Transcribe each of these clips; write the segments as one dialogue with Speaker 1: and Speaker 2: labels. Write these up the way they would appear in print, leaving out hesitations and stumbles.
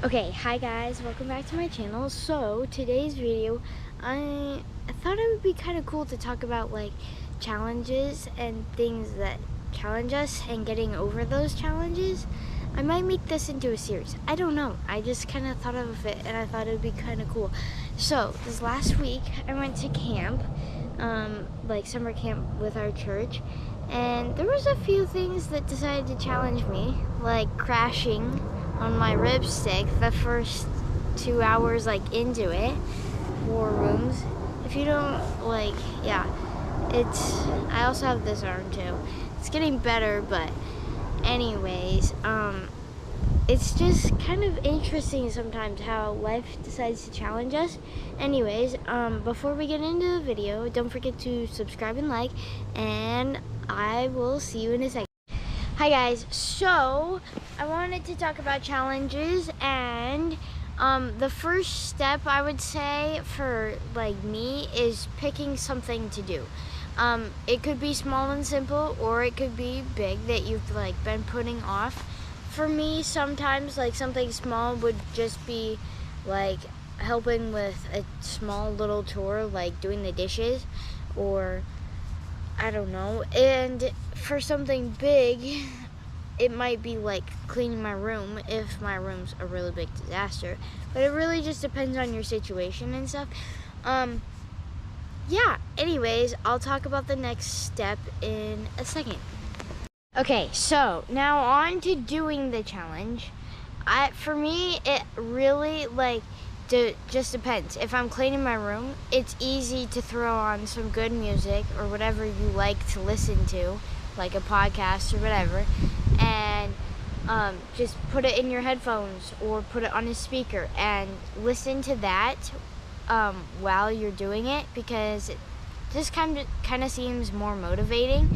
Speaker 1: Okay, hi guys, welcome back to my channel. So today's video, I thought it would be kind of cool to talk about like challenges and things that challenge us and getting over those challenges. I might make this into a series. I don't know. I just kind of thought of it and I thought it would be kind of cool. So this last week I went to camp, like summer camp with our church, and there was a few things that decided to challenge me, like crashing on my ripstick the first 2 hours like into it, 4 rooms. If you don't I also have this arm too. It's getting better, but anyways, it's just kind of interesting sometimes how life decides to challenge us. Anyways, before we get into the video, don't forget to subscribe and like, and I will see you in a second. Hi guys, so I wanted to talk about challenges, and the first step I would say for like me is picking something to do. It could be small and simple, or it could be big that you've like been putting off. For me, sometimes like something small would just be like helping with a small little chore, like doing the dishes, or I don't know. And for something big, it might be like cleaning my room if my room's a really big disaster. But it really just depends on your situation and stuff. Yeah, anyways, I'll talk about the next step in a second. Okay, so now on to doing the challenge. For me, it really just depends. If I'm cleaning my room, it's easy to throw on some good music or whatever you like to listen to, like a podcast or whatever, and just put it in your headphones or put it on a speaker and listen to that while you're doing it, because it just kind of seems more motivating.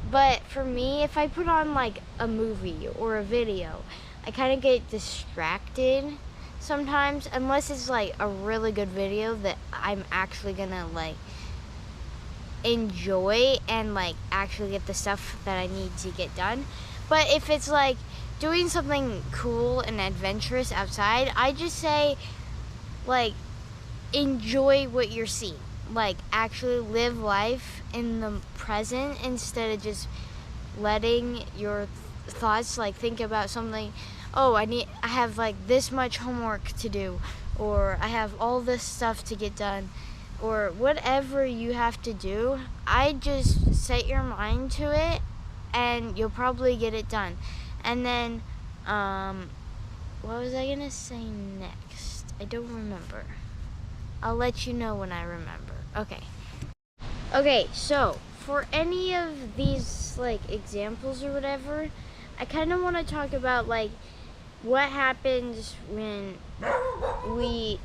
Speaker 1: But for me, if I put on like a movie or a video, I kind of get distracted sometimes, unless it's like a really good video that I'm actually gonna like enjoy and like actually get the stuff that I need to get done. But if it's like doing something cool and adventurous outside, I just say like enjoy what you're seeing. Like actually live life in the present instead of just letting your thoughts like think about something. Oh, I have like this much homework to do, or I have all this stuff to get done, or whatever you have to do. I just set your mind to it and you'll probably get it done. And then what was I gonna say next? I don't remember. I'll let you know when I remember. Okay, so for any of these like examples or whatever, I kind of want to talk about like what happens when we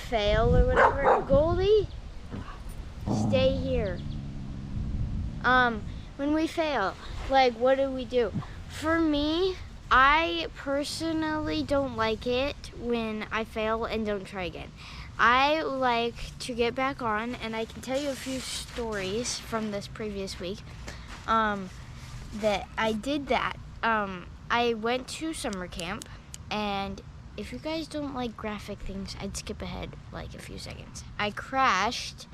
Speaker 1: fail or whatever. Goldie, stay here. When we fail, like what do we do? For me, I personally don't like it when I fail and don't try again. I like to get back on, and I can tell you a few stories from this previous week that I did that. I went to summer camp, and if you guys don't like graphic things, I'd skip ahead like a few seconds. I crashed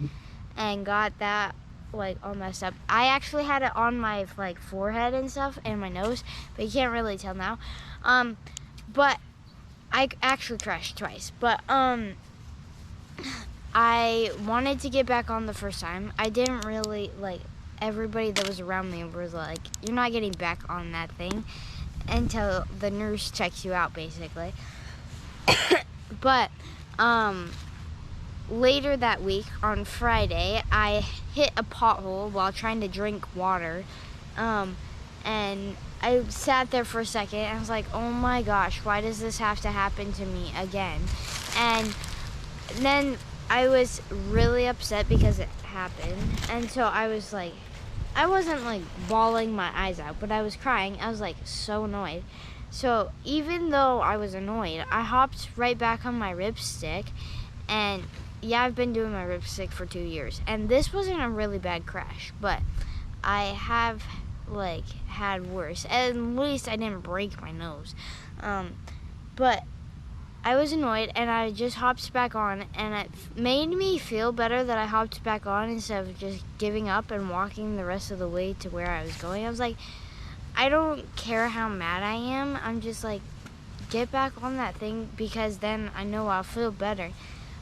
Speaker 1: and got that like all messed up. I actually had it on my like forehead and stuff and my nose, but you can't really tell now. But I actually crashed twice. But I wanted to get back on the first time. I didn't really like, everybody that was around me was like, you're not getting back on that thing until the nurse checks you out, basically. But later that week on Friday, I hit a pothole while trying to drink water, and I sat there for a second and I was like, oh my gosh, why does this have to happen to me again? And then I was really upset because it happened, and so I was like, I wasn't like bawling my eyes out, but I was crying. I was like so annoyed. So even though I was annoyed, I hopped right back on my ripstick, and yeah, I've been doing my ripstick for 2 years, and this wasn't a really bad crash, but I have like had worse. At least I didn't break my nose. But I was annoyed, and I just hopped back on, and it made me feel better that I hopped back on instead of just giving up and walking the rest of the way to where I was going. I was like, I don't care how mad I am. I'm just like, get back on that thing, because then I know I'll feel better.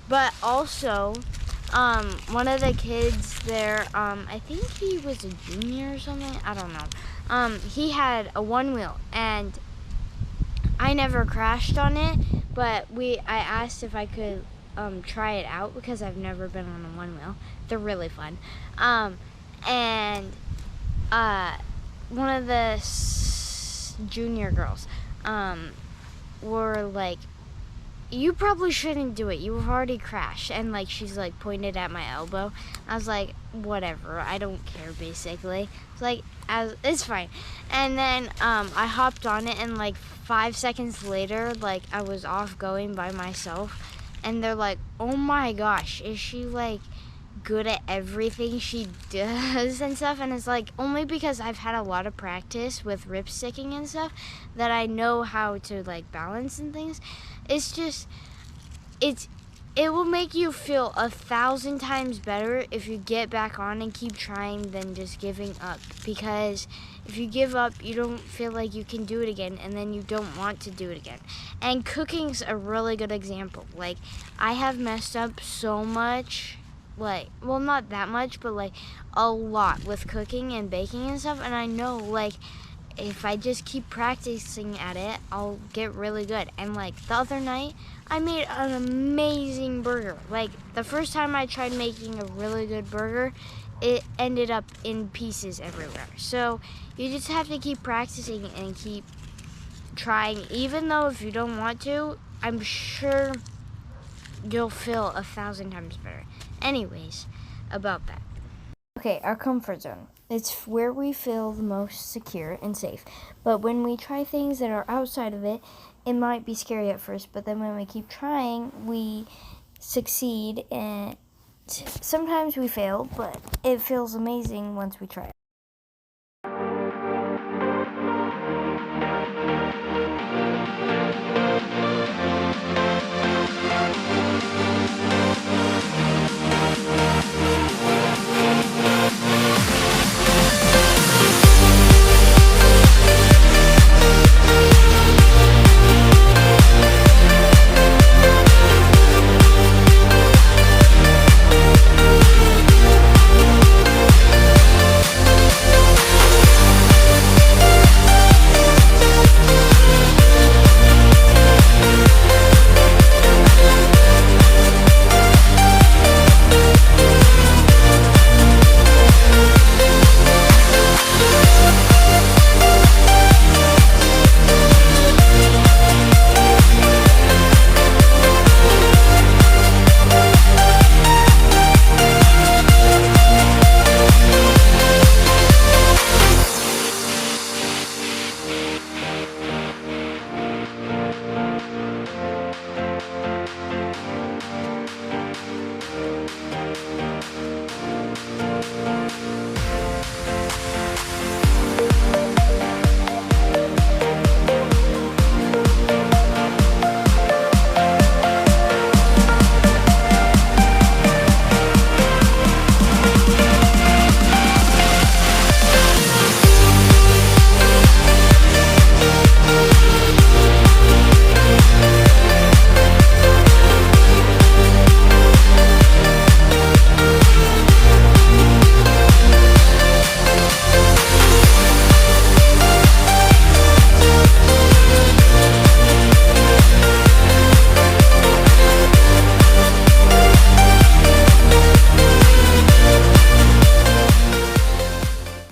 Speaker 1: But also, one of the kids there, I think he was a junior or something, I don't know. He had a one wheel, and I never crashed on it, but I asked if I could try it out, because I've never been on a one wheel. They're really fun. And one of the junior girls were like, you probably shouldn't do it. You've already crashed. And like, she's like pointed at my elbow. I was like, whatever. I don't care, basically. It's like, it's fine. And then I hopped on it, and like 5 seconds later, like I was off going by myself. And they're like, oh my gosh, is she like good at everything she does and stuff? And it's like, only because I've had a lot of practice with ripsticking and stuff that I know how to like balance and things. It's just, it will make you feel 1,000 times better if you get back on and keep trying than just giving up. Because if you give up, you don't feel like you can do it again, and then you don't want to do it again. And cooking's a really good example. Like, I have messed up so much, like, well, not that much, but like a lot with cooking and baking and stuff. And I know, like, if I just keep practicing at it, I'll get really good. And like the other night, I made an amazing burger. Like, the first time I tried making a really good burger, it ended up in pieces everywhere. So you just have to keep practicing and keep trying. Even though if you don't want to, I'm sure you'll feel 1,000 times better. Anyways, about that. Okay, our comfort zone. It's where we feel the most secure and safe. But when we try things that are outside of it, it might be scary at first, but then when we keep trying, we succeed, and sometimes we fail, but it feels amazing once we try it.